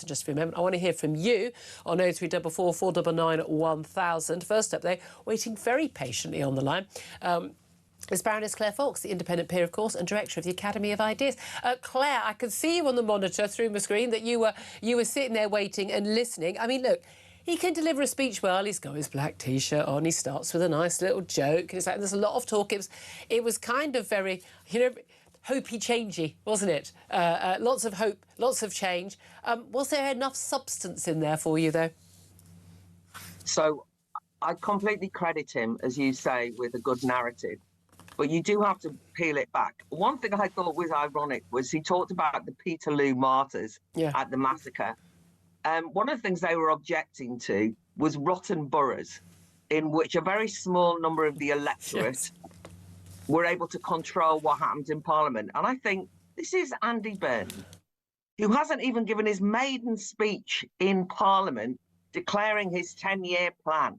just for a moment. I want to hear from you on 0344 499 1000. First up, though, waiting very patiently on the line. Is Baroness Claire Fawkes, the independent peer, of course, and director of the Academy of Ideas. Claire, I can see you on the monitor through my screen that you were sitting there waiting and listening. I mean, look, he can deliver a speech well. He's got his black T-shirt on. He starts with a nice little joke. It's like there's a lot of talk. It was kind of very, you know, hopey changey, wasn't it? Lots of hope, lots of change. Was there enough substance in there for you, though? So I completely credit him, as you say, with a good narrative. But you do have to peel it back. One thing I thought was ironic was he talked about the Peterloo martyrs at the massacre. One of the things they were objecting to was rotten boroughs, in which a very small number of the electorate were able to control what happened in Parliament. And I think this is Andy Burnham, who hasn't even given his maiden speech in Parliament declaring his 10-year plan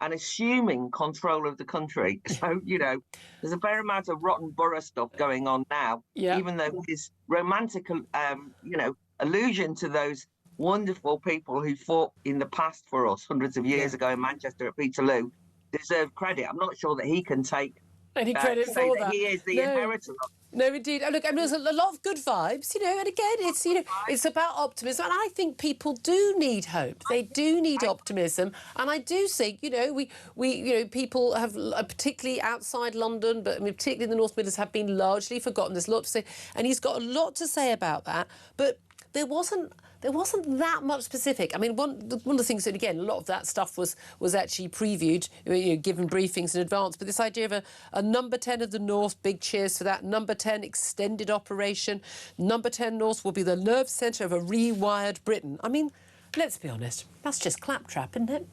and assuming control of the country. So, you know, there's a fair amount of rotten borough stuff going on now, even though his romantic, you know, allusion to those wonderful people who fought in the past for us hundreds of years ago in Manchester at Peterloo deserve credit. I'm not sure that he can take any credit for that. He is the inheritor of. No, indeed. Look, I mean, there's a lot of good vibes, you know, and again, it's, you know, it's about optimism. And I think people do need hope. They do need optimism. And I do think, you know, we you know, people have, particularly outside London, but I mean, particularly in the North Midlands, have been largely forgotten. There's a lot to say. And he's got a lot to say about that. But there wasn't that much specific. I mean, one of the things that, again, a lot of that stuff was actually previewed, you know, given briefings in advance. But this idea of a number 10 of the North, big cheers for that. Number 10 extended operation. Number 10 North will be the nerve centre of a rewired Britain. I mean, let's be honest, that's just claptrap, isn't it?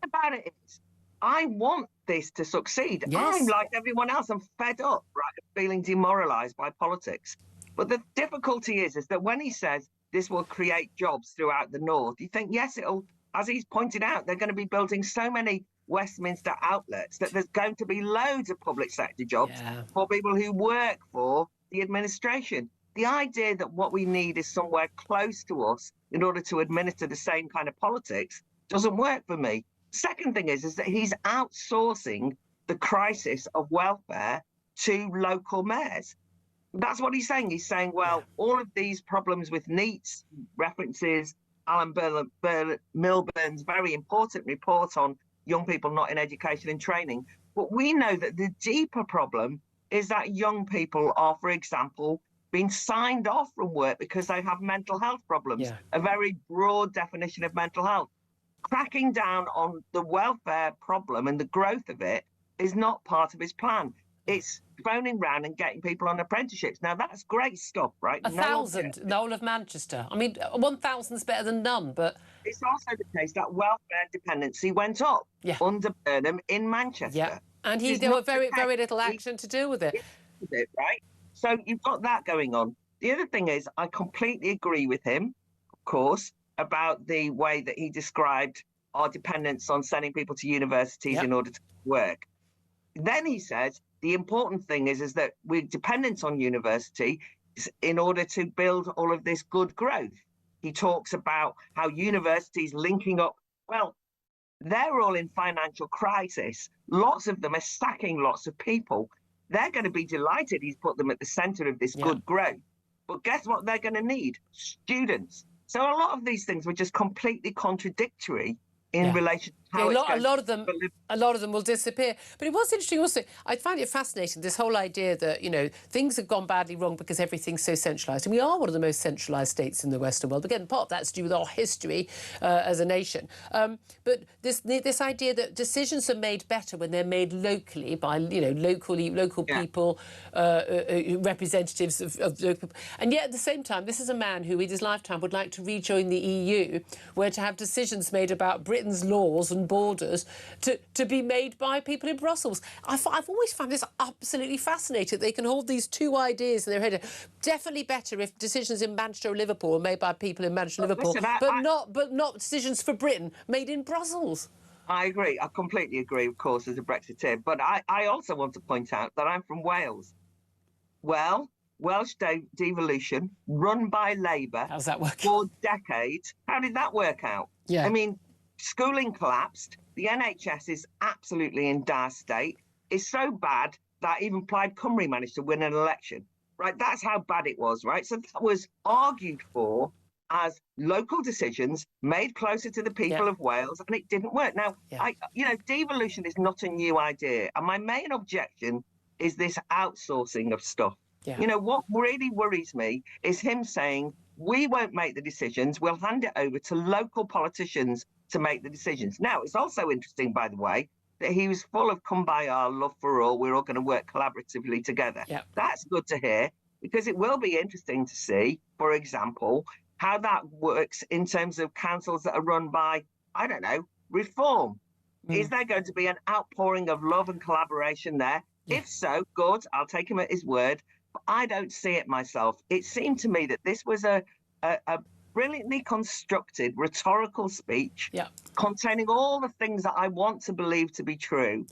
About it is, I want this to succeed. Yes. I'm like everyone else. I'm fed up, right, feeling demoralised by politics. But the difficulty is that when he says this will create jobs throughout the North, you think, yes, it'll, as he's pointed out, they're going to be building so many Westminster outlets that there's going to be loads of public sector jobs for people who work for the administration. The idea that what we need is somewhere close to us in order to administer the same kind of politics doesn't work for me. Second thing is that he's outsourcing the crisis of welfare to local mayors. That's what he's saying. He's saying, well, all of these problems with NEETs, references Alan Milburn's very important report on young people not in education and training. But we know that the deeper problem is that young people are, for example, being signed off from work because they have mental health problems, a very broad definition of mental health. Cracking down on the welfare problem and the growth of it is not part of his plan. It's phoning round and getting people on apprenticeships. Now, that's great stuff, right? 1,000 in the whole of Manchester. I mean, 1,000's better than none, but... It's also the case that welfare dependency went up under Burnham in Manchester. Yeah, and there was very little action to deal with it. Right? So you've got that going on. The other thing is, I completely agree with him, of course, about the way that he described our dependence on sending people to universities in order to work. Then he says, the important thing is that we're dependent on university in order to build all of this good growth. He talks about how universities linking up, well, they're all in financial crisis. Lots of them are sacking lots of people. They're going to be delighted he's put them at the centre of this good growth. But guess what they're going to need? Students. So a lot of these things were just completely contradictory in relation to how a lot of them will disappear. But it was interesting also. I find it fascinating, this whole idea that, you know, things have gone badly wrong because everything's so centralised. And we are one of the most centralised states in the Western world. Again, part of that's to do with our history as a nation. But this idea that decisions are made better when they're made locally by, you know, local people, representatives of local people. And yet at the same time, this is a man who in his lifetime would like to rejoin the EU, where to have decisions made about Britain's laws and borders to be made by people in Brussels. I've always found this absolutely fascinating. They can hold these two ideas in their head. Definitely better if decisions in Manchester or Liverpool are made by people in Manchester or Liverpool, but not decisions for Britain made in Brussels. I agree. I completely agree, of course, as a Brexiteer. But I also want to point out that I'm from Wales. Well, Welsh devolution run by Labour. How's that work? For decades. How did that work out? Yeah. I mean, schooling collapsed. The NHS is absolutely in dire state. It's so bad that even Plaid Cymru managed to win an election, right? That's how bad it was, right? So that was argued for as local decisions made closer to the people of Wales, and it didn't work. Now, devolution is not a new idea. And my main objection is this outsourcing of stuff. Yeah. You know, what really worries me is him saying, we won't make the decisions, we'll hand it over to local politicians to make the decisions. Now, it's also interesting, by the way, that he was full of kumbaya, love for all, we're all going to work collaboratively together. Yeah. That's good to hear, because it will be interesting to see, for example, how that works in terms of councils that are run by, I don't know, reform. Is there going to be an outpouring of love and collaboration there? Yeah. If so, good, I'll take him at his word. But I don't see it myself. It seemed to me that this was a brilliantly constructed rhetorical speech containing all the things that I want to believe to be true,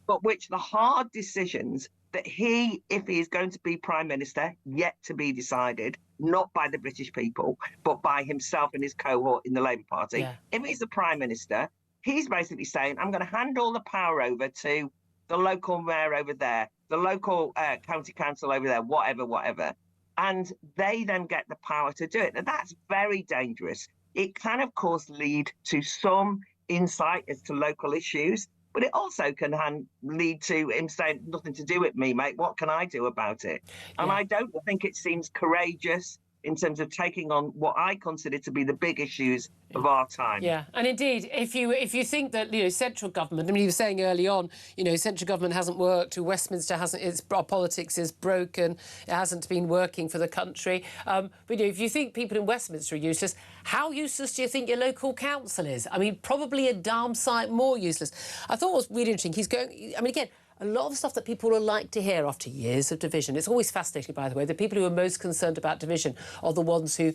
but which the hard decisions that he, if he is going to be Prime Minister, yet to be decided, not by the British people, but by himself and his cohort in the Labour Party. Yeah. If he's the Prime Minister, he's basically saying, I'm going to hand all the power over to the local mayor over there, the local county council over there, whatever. And they then get the power to do it. Now, that's very dangerous. It can, of course, lead to some insight as to local issues, but it also can lead to him saying, nothing to do with me, mate. What can I do about it? And I don't think it seems courageous in terms of taking on what I consider to be the big issues of our time. Yeah, and indeed, if you think that central government, I mean, he was saying early on, central government hasn't worked, Westminster hasn't, our politics is broken, it hasn't been working for the country. But if you think people in Westminster are useless, how useless do you think your local council is? I mean, probably a damn sight more useless. I thought it was really interesting. He's going, I mean, again, a lot of the stuff that people will like to hear after years of division. It's always fascinating, by the way. The people who are most concerned about division are the ones who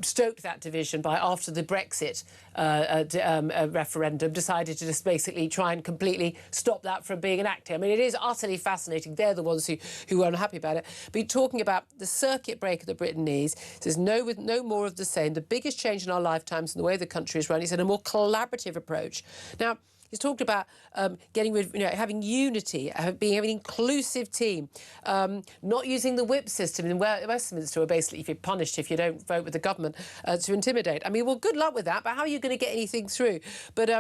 stoked that division by, after the Brexit referendum, decided to just basically try and completely stop that from being enacted. I mean, it is utterly fascinating. They're the ones who are unhappy about it. But you're talking about the circuit breaker that Britain needs. It says no more of the same. The biggest change in our lifetimes in the way the country is run. He said a more collaborative approach. Now, he's talked about getting rid of, having unity, having an inclusive team, not using the whip system in Westminster, where basically if you're punished if you don't vote with the government to intimidate. I mean, well, good luck with that, but how are you going to get anything through? But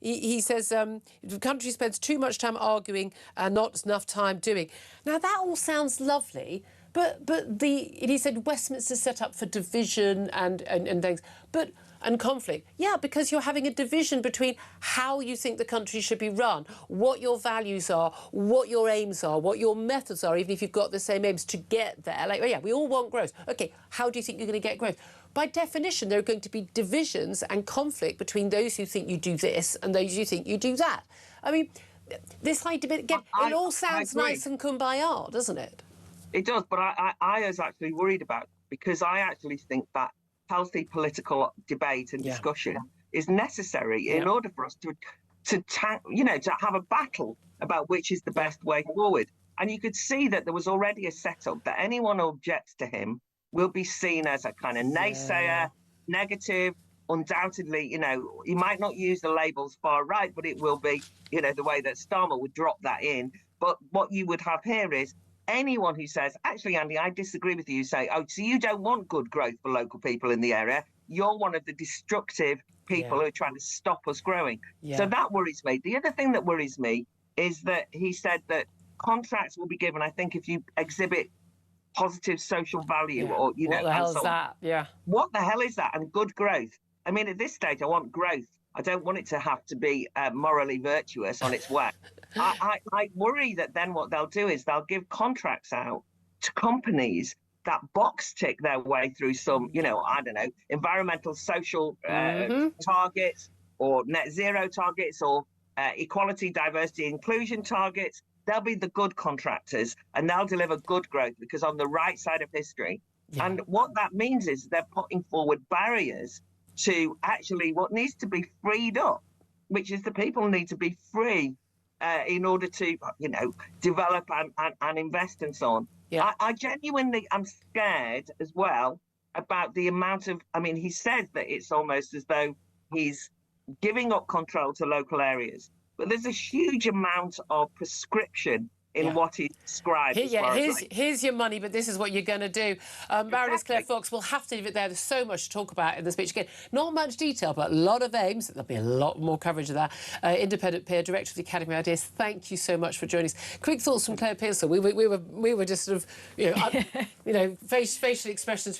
he says the country spends too much time arguing and not enough time doing. Now, that all sounds lovely, but he said Westminster's set up for division and things, and conflict. Yeah, because you're having a division between how you think the country should be run, what your values are, what your aims are, what your methods are, even if you've got the same aims to get there. Like, yeah, we all want growth. OK, how do you think you're going to get growth? By definition, there are going to be divisions and conflict between those who think you do this and those who think you do that. I mean, this idea, again, it all sounds nice and kumbaya, doesn't it? It does, but I was actually worried about it, because I actually think that healthy political debate and discussion is necessary in order for us to have a battle about which is the best way forward. And you could see that there was already a setup that anyone who objects to him will be seen as a kind of naysayer, negative. Undoubtedly, you might not use the labels far right, but it will be, the way that Starmer would drop that in. But what you would have here is anyone who says, actually, Andy, I disagree with you, say, oh, so you don't want good growth for local people in the area. You're one of the destructive people who are trying to stop us growing. So that worries me. The other thing that worries me is that he said that contracts will be given, I think, if you exhibit positive social value or, what the hell is that? Yeah. What the hell is that? And good growth. I mean, at this stage, I want growth. I don't want it to have to be morally virtuous on its way. I worry that then what they'll do is they'll give contracts out to companies that box tick their way through some, I don't know, environmental, social targets or net zero targets or equality, diversity, inclusion targets. They'll be the good contractors and they'll deliver good growth because on the right side of history. Yeah. And what that means is they're putting forward barriers to actually what needs to be freed up, which is the people need to be free in order to, develop and invest and so on. Yeah. I genuinely am scared as well about the amount of, he says that it's almost as though he's giving up control to local areas, but there's a huge amount of prescription in what he described. Here's your money, but this is what you're going to do. Baroness Claire Fox, we'll have to leave it there. There's so much to talk about in the speech. Again, not much detail, but a lot of aims. There'll be a lot more coverage of that. Independent peer, director of the Academy of Ideas. Thank you so much for joining us. Quick thoughts from Claire Pearsall. We were just sort of, facial expressions.